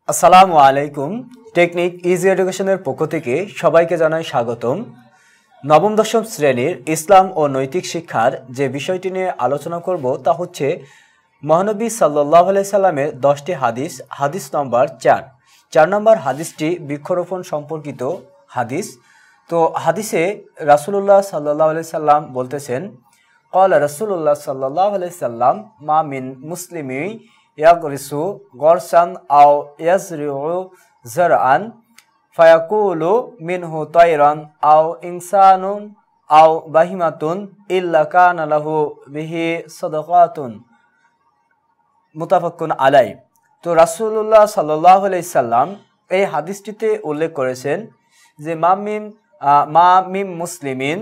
আসসালামু আলাইকুম। Technique easy এডুকেশনের পক্ষ থেকে সবাইকে জানাই স্বাগতম। নবম দশম শ্রেণীর ইসলাম ও নৈতিক শিক্ষার যে বিষয়টি নিয়ে আলোচনা করব তা হচ্ছে মহানবী সাল্লাল্লাহু আলাইহি সাল্লামের 10টি হাদিস। হাদিস নম্বর 4 নম্বর হাদিসটি বৃক্ষরোপণ সম্পর্কিত হাদিস। তো হাদিসে রাসূলুল্লাহ সাল্লাল্লাহু আলাইহি সাল্লাম বলতেছেন, ক্বালা রাসূলুল্লাহ সাল্লাল্লাহু আলাইহি সাল্লাম মা মিন মুসলিমি ইয়াগরিসু গরসান আও ইয়াজরিউ জারআন ফায়াকুলু মিনহু তায়রান আও ইনসানুন আও বাহিমাতুন ইল্লা কানা লাহু বিহি সাদাকাতুন মুতাফাক্কুন আলাই। তো রাসূলুল্লাহ সাল্লাল্লাহু আলাইহি সাল্লাম এই হাদিসটিতে উল্লেখ করেছেন যে মা মিম মুসলিমিন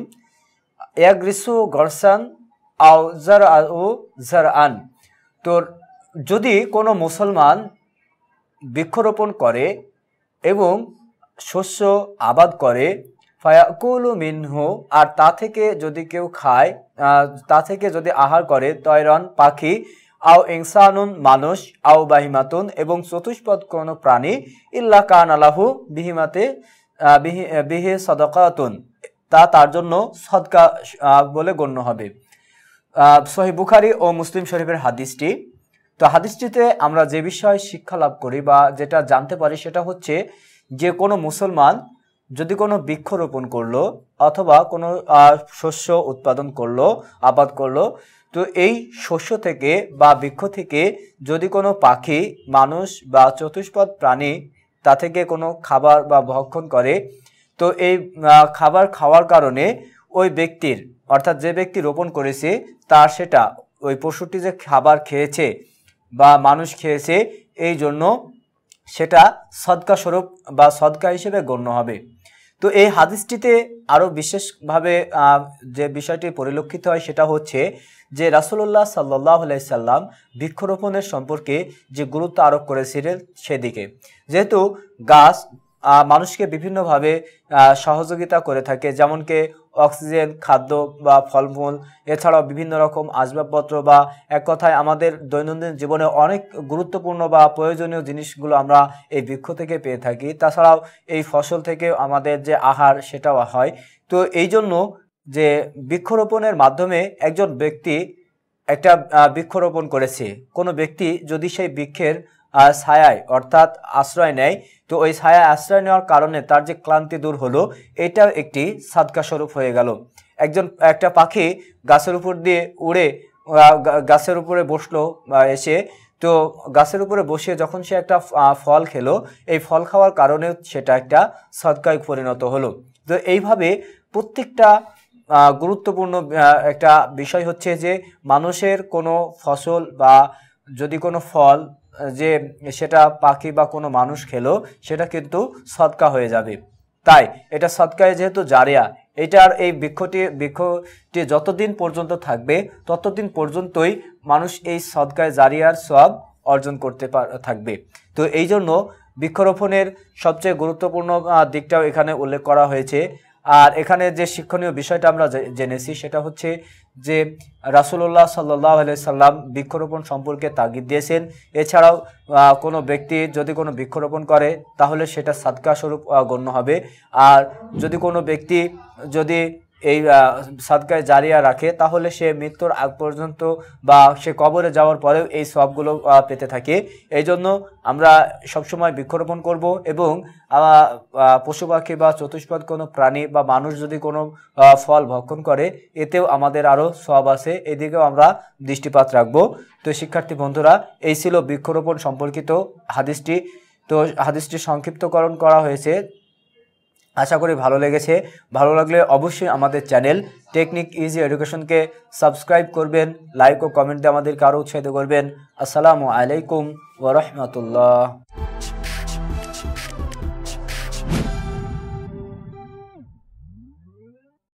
ইয়াগরিসু গরসান আও জারআউ জারআন। তো যদি কোনো মুসলমান বৃক্ষরোপণ করে এবং শস্য আবাদ করে, ফায়াকুলু মিনহু, আর তা থেকে যদি কেউ খায়, তা থেকে যদি আহার করে, তয়রন পাখি, আও ইনসানুন মানুষ, আও বাহিমাতুন এবং চতুষ্পদ কোনো প্রাণী, ইল্লা কানা লাহু বিহি সাদাকাতুন, তা তার জন্য সদকা বলে গণ্য হবে। সহিহ বুখারী ও মুসলিম শরীফের হাদিসটি। তো হাদিসটিতে আমরা যে বিষয় শিক্ষা লাভ করি বা যেটা জানতে পারি সেটা হচ্ছে যে কোনো মুসলমান যদি কোনো বৃক্ষরোপণ করলো অথবা কোনো শস্য উৎপাদন করলো, আবাদ করলো, তো এই শস্য থেকে বা বৃক্ষ থেকে যদি কোনো পাখি, মানুষ বা চতুষ্পদ প্রাণী তা থেকে কোনো খাবার বা ভক্ষণ করে, তো এই খাবার খাওয়ার কারণে ওই ব্যক্তির, অর্থাৎ যে ব্যক্তি রোপণ করেছে তার, সেটা ওই পশুটি যে খাবার খেয়েছে বা মানুষ খেয়েছে, এই জন্য সেটা সদকা স্বরূপ বা সদকা হিসেবে গণ্য হবে। তো এই হাদিসটিতে আরও বিশেষভাবে যে বিষয়টি পরিলক্ষিত হয় সেটা হচ্ছে যে রাসূলুল্লাহ সাল্লাল্লাহু আলাইহি সাল্লাম বৃক্ষরোপণের সম্পর্কে যে গুরুত্ব আরোপ করেছিলেন সেদিকে। যেহেতু গাছ মানুষকে বিভিন্নভাবে সহযোগিতা করে থাকে, যেমনকি অক্সিজেন, খাদ্য বা ফলমূল, এছাড়াও বিভিন্ন রকম আসবাবপত্র বা এক কথায় আমাদের দৈনন্দিন জীবনে অনেক গুরুত্বপূর্ণ বা প্রয়োজনীয় জিনিসগুলো আমরা এই বৃক্ষ থেকে পেয়ে থাকি। তাছাড়াও এই ফসল থেকে আমাদের যে আহার সেটাও হয়। তো এই জন্য যে বৃক্ষরোপণের মাধ্যমে একজন ব্যক্তি একটা বৃক্ষরোপণ করেছে, কোনো ব্যক্তি যদি সেই বৃক্ষের ছায়ায় অর্থাৎ আশ্রয় নেয়, তো ওই ছায়ায় আশ্রয় নেওয়ার কারণে তার যে ক্লান্তি দূর হলো, এটা একটি সাদকা স্বরূপ হয়ে গেল। একটা পাখি গাছের উপর দিয়ে উড়ে গাছের উপরে বসলো এসে, তো গাছের উপরে বসে যখন সে একটা ফল খেলো, এই ফল খাওয়ার কারণে সেটা একটা সদকায় পরিণত হলো। তো এইভাবে প্রত্যেকটা গুরুত্বপূর্ণ একটা বিষয় হচ্ছে যে মানুষের কোনো ফসল বা যদি কোনো ফল যে সেটা পাখি বা কোনো মানুষ খেলো, সেটা কিন্তু সদকা হয়ে যাবে। তাই এটা সদকায় যেহেতু জারিয়া, এটার এই বৃক্ষটি যতদিন পর্যন্ত থাকবে ততদিন পর্যন্তই মানুষ এই সদকায় জারিয়ার সওয়াব অর্জন করতে থাকবে। তো এই জন্য বৃক্ষরোপণের সবচেয়ে গুরুত্বপূর্ণ দিকটাও এখানে উল্লেখ করা হয়েছে। আর এখানে যে শিক্ষণীয় বিষয়টা আমরা জেনেছি সেটা হচ্ছে যে রাসূলুল্লাহ সাল্লাল্লাহু আলাইহি সাল্লাম বৃক্ষরোপণ সম্পর্কে তাগিদ দিয়েছেন। এছাড়াও কোনো ব্যক্তি যদি কোনো বৃক্ষরোপণ করে তাহলে সেটা সাদকা স্বরূপ গণ্য হবে। আর যদি কোনো ব্যক্তি যদি এই সাদকায় জারিয়া রাখে তাহলে সে মৃত্যুর আগ পর্যন্ত বা সে কবরে যাওয়ার পরেও এই সওয়াবগুলো পেতে থাকে। এই জন্য আমরা সবসময় বৃক্ষরোপণ করব এবং পশু পাখি বা চতুষ্পদ কোনো প্রাণী বা মানুষ যদি কোনো ফল ভক্ষণ করে, এতেও আমাদের আরও সওয়াব আছে, এদিকেও আমরা দৃষ্টিপাত রাখব। তো শিক্ষার্থী বন্ধুরা, এই ছিল বৃক্ষরোপণ সম্পর্কিত হাদিসটি। তো হাদিসটি সংক্ষিপ্তকরণ করা হয়েছে। আশা করি ভালো লেগেছে। ভালো লাগলে অবশ্যই আমাদের চ্যানেল টেকনিক ইজি এডুকেশনকে সাবস্ক্রাইব করবেন, লাইক ও কমেন্ট দিয়ে আমাদেরকে আরও উৎসাহিত করবেন। আসসালামু আলাইকুম ওয়া রাহমাতুল্লাহ।